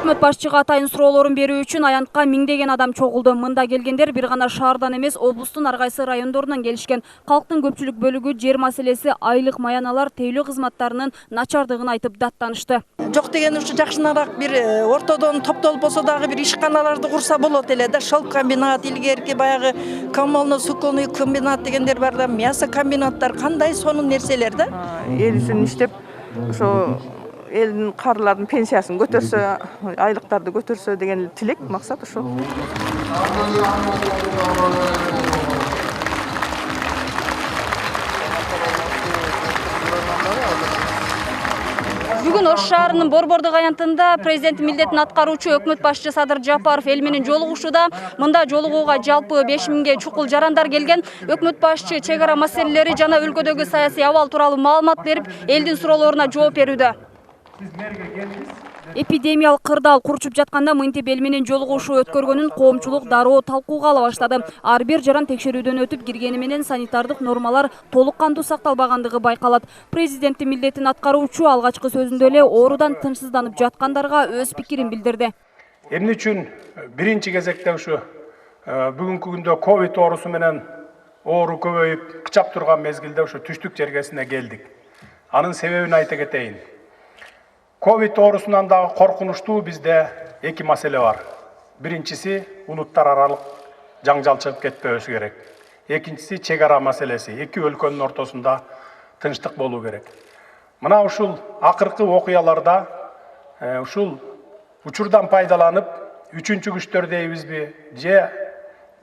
Өкмөт башчыга атайын суроолорун берүү үчүн аянтка миңдеген адам чогулду. Мында келгендер бир гана шаардан эмес, облустун ар кайсы райондорунан келишкен. Калктын көпчүлүк бөлүгү жер маселеси, айлык маяналар, тейлөө кызматтарынын начардыгын айтып даттанышты. Жок деген ушу жакшынараак бир ортодон топтолуп болсо дагы бир ишканаларды курса болот эле да. Шелк комбинат, илгерки баягы коммунально-суконный комбинат дегендер бар да, мясо комбинаттар, кандай сонун нерселер да. Эл үчүн иштеп, ошо элдин каарылардын пенсиясын көтөрсө, айлыктарды көтөрсө деген тилек, максат ошол. Бүгүн Ош шаарынын Борбордук аянтында президент милдетин аткаруучу өкмөт башчы Садыр Жапаров эл менен жолугушууда. Мында жолугууга жалпы 5000ге чукул жарандар келген. Өкмөт башчы чек ара маселелери жана өлкөдөгү саясий абал тууралуу маалымат берип, элдин суроолоруна жооп берүүдө. Эпидемиялык кырдаал курчуп жатканда мынтип эл менен жолугушуу өткөргөнүн коомчулук дароо талкууга ала баштады. Ар бир жаран текшерүүдөн өтүп киргени менен санитардык нормалар толук кандуу сакталбагандыгы байкалат. Президенттин милдетин аткаруучу алгачкы сөзүндө эле оорудан тынчсызданып жаткандарга өз пикирин билдирди. Эмне үчүн биринчи кезекте ушу бүгүнкү күндө ковид оорусу менен оору көбөйүп кычап турган мезгилде ушу түштүк жергесине келдик. Анын себебин айта кетейин. Ковид оорусунан дагы коркунучтуу бизде эки маселе бар. Биринчиси улуттар аралык жаңжал чыгып кетпөсү керек. Экинчиси чек ара маселеси. Эки өлкөнүн ортосунда тынчтык болуу керек. Мына ушул акыркы окуяларда ушул учурдан пайдаланып үчүнчү күчтөр дейбизби, же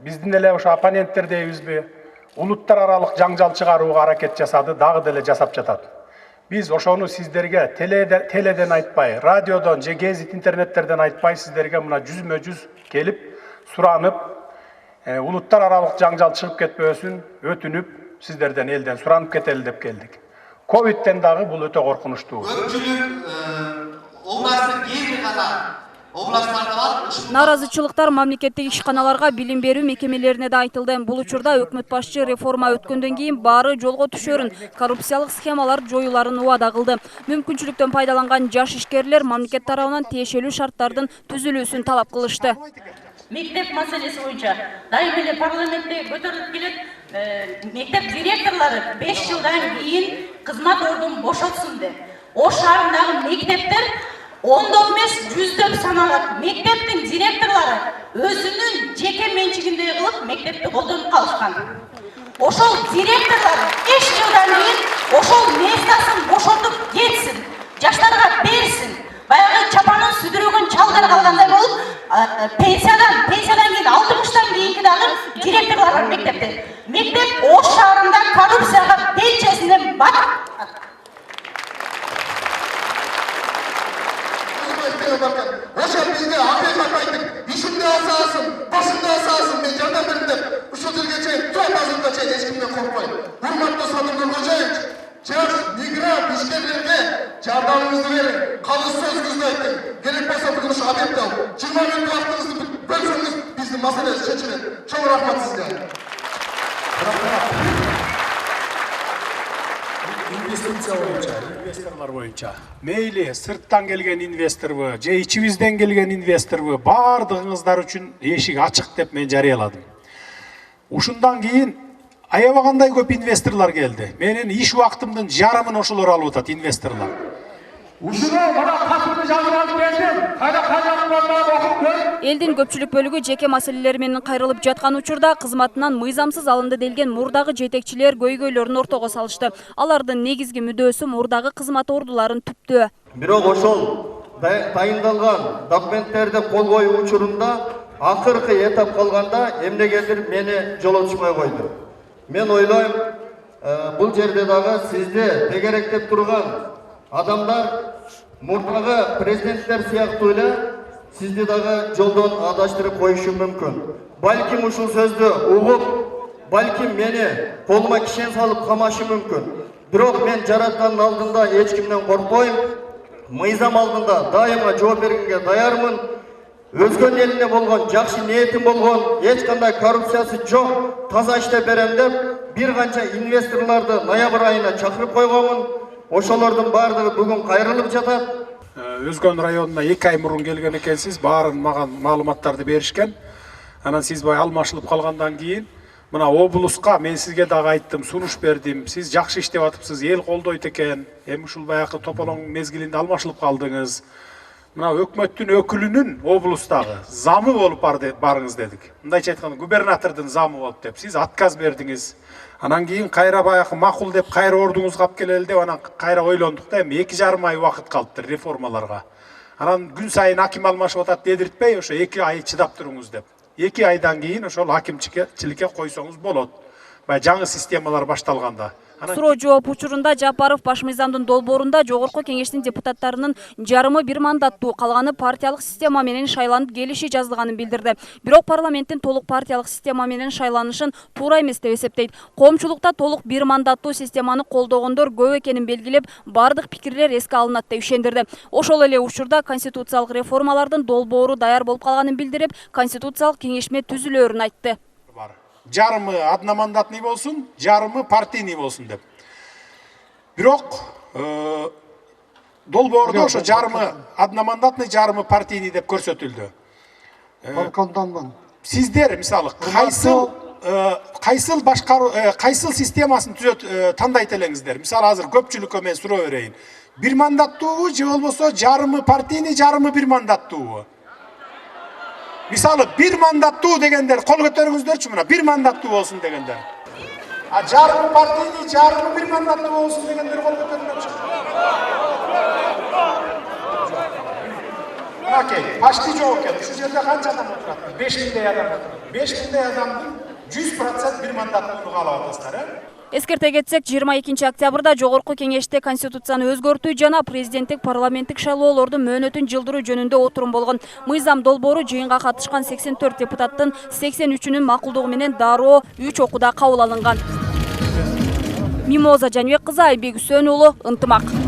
биздин эле ошо оппоненттер дейбизби, улуттар аралык жаңжал чыгарууга аракет жасады, дагы деле жасап жатат. Biz ошону сиздерге теледен айтпай, радиодон же гезит интернеттерден айтпай, сиздерге мына жүзмө-жүз келип, суранып, улуттар аралык жаңжал чыгып кетпөсүн өтүнүп, сиздерден элден суранып кетели деп келдик. Ковидтен дагы бул өтө коркунучтуу. Наразычылыктар мамлекеттик ишканаларга, билим берүү мекемелерине да айтылды. Бул учурда өкмөт башчы реформа өткөндөн кийин баары жолго түшөрүн, коррупциялык схемалар жоюларын убада кылды. Мүмкүнчүлүктөн пайдаланган жаш ишкерлер мамлекет тарабынан тиешелүү шарттардын түзүлүүсүн талап кылышты. Мектеп маселеси боюнча дайым эле парламентте көтөрүлүп келет. Мектеп директорлору 5 жылдан кийин кызмат ордун бошотсун деп. Ош шаарындагы мектептер ондоп эмес, жүздөп саналат. Мектептин директорлору өзүнүн жеке менчигинде кылып мектепти колдонуп калышкан. Ошол директорлор 5 жылдан кийин ошол местасын бошотуп кетсин, жаштарга берсин. Баягы чапанын сүдүрөгөн чалдар калгандай болуп, пенсиядан кийин 60-тан кийинки дагы директорлор бар мектепте. Мектеп Ош шаарында коррупцияга белчесинен батып. Ошол бизге акыйкат айттык, ишинде асасын, башында асасын, мен жардам бердим деп, ушул жерге чейин, топ азырга чейин эч кимден коркпойт. Урматтуу Садыр Нуркожоевич, жаш мигрант ишкерлерге жардамыңызды бериң, калыс сөзүңүздү айтың. Керек болсо бүгүн ушу объектте 20 мүнөт убактыңызды бөлсөңүз, биздин маселе чечилет. Чоң рахмат сизге. Инвесторлар боюнча. Мейли сырттан келген инвесторбу, же ичибизден келген инвесторбу, бардыгыңыздар үчүн эшик ачык деп мен жарыяладым. Ушундан кийин аябагандай көп инвесторлор келди. Менин иш убактымдын жарымын ошолор алып атат инвесторлор. Элдин көпчүлүк бөлүгү жеке маселелери менен кайрылып жаткан учурда кызматынан мыйзамсыз алынды делген мурдагы жетекчилер көйгөйлөрүн ортого салышты. Алардын негизги мүдөөсү мурдагы кызмат ордуларын түптөө. Бирок ошол дайындалган документтерди кол коюу учурунда акыркы этап калганда эмнегедир мени жолотушпай койду. Мен ойлойм, бул жерде дагы сизди тегеректеп турган адамдар мурдагы президенттер сыяктуу эле сизди дагы жолдон адаштырып коюшу мүмкүн. Балким ушул сөздү угуп, балким мени колума кишен салып камашы мүмкүн. Бирок мен жараткандын алдында эч кимден коркпойм. Мыйзам алдында дайыма жооп бергенге даярмын. Өзгөнүн элине болгон жакшы ниетим болгон, эч кандай коррупциясы жок, таза иштеп берем деп бир канча инвесторлорду ноябрь айына чакырып койгонмун. Ошолордун бардыгы бүгүн кайрылып жатат. Өзгөн районуна 2 ай мурун келген экенсиз, баарын мага маалыматтарды беришкен. Анан сиз бай алмашылып калгандан кийин мына облуска мен сизге дагы айттым, сунуш бердим. Сиз жакшы иштеп атыпсыз, эл колдойт экен. Эми ушул баягы тополоң мезгилинде алмашылып калдыңыз. Мына өкмөттүн өкүлүнүн облустагы замы болуп барыңыз дедик. Мындайча айтканда губернатордун замы болуп деп сиз отказ бердиңиз. Анан кийин кайра баягы макул деп кайра ордуңузга алып келели деп анан кайра ойлондук да, эми 2,5 ай убакыт калыптыр реформаларга. Анан күн сайын аким алмашып атат дедиртпей, ошо 2 ай чыдап туруңуз деп. 2 айдан кийин ошол акимчиликке койсоңуз болот. Баягы жаңы системалар башталганда. Суроо жооп учурунда Жапаров баш мыйзамдын долбоорунда жогорку кеңештин депутаттарынын жарымы бир мандаттуу, калганы партиялык система менен шайланып келиши жазылганын билдирди. Бирок парламенттин толук партиялык система менен шайланышын туура эмес деп эсептейт. Коомчулукта толук бир мандаттуу системаны колдогондор көп экенин белгилеп, бардык пикирлер эске алынат деп ишендирди. Ошол эле учурда конституциялык реформалардын долбоору даяр болуп калганын билдирип, конституциялык кеңешме түзүлөөрүн айтты. Жарымы одномандатный болсун, жарымы партийный болсун деп. Бирок долбоордо ошо жарымы одномандатный, жарымы партийный деп көрсөтүлдү. Балконданман. Сиздер мисалы кайсыл системасын тандайт элеңиздер. Мисалы азыр көпчүлүккө мен суроо берейин. Бир мандаттуубу же болбосо жарымы партийный, жарымы бир мандаттуубу? Мисалы бир мандаттуу дегендер кол көтөрүңүздөрчү мына, бир мандаттуу болсун дегендер. А жарымы партийный, жарымы бир мандаттуу болсун дегендер кол көтөрүңүзчү. Окей, почти жооп келди. Ушул жерде канча адам отурат? 5000 адам отурат. 5000 адамдын 100% бир мандаттуулугу каалап атасыздар, Эскерте кетсек, 22 октябрда жогорку кеңеште конституцияны өзгөртүү жана президенттик парламенттик шайлоолордун мөөнөтүн жылдыруу жөнүндө отурум болгон. Мыйзам долбоору жыйынга катышкан 84 депутаттын 83-үнүн макулдугу менен дароо 3 окууда кабыл алынган. Мимоза Жаныбек кызы, Айбек Үсөнұлы, Ынтымак.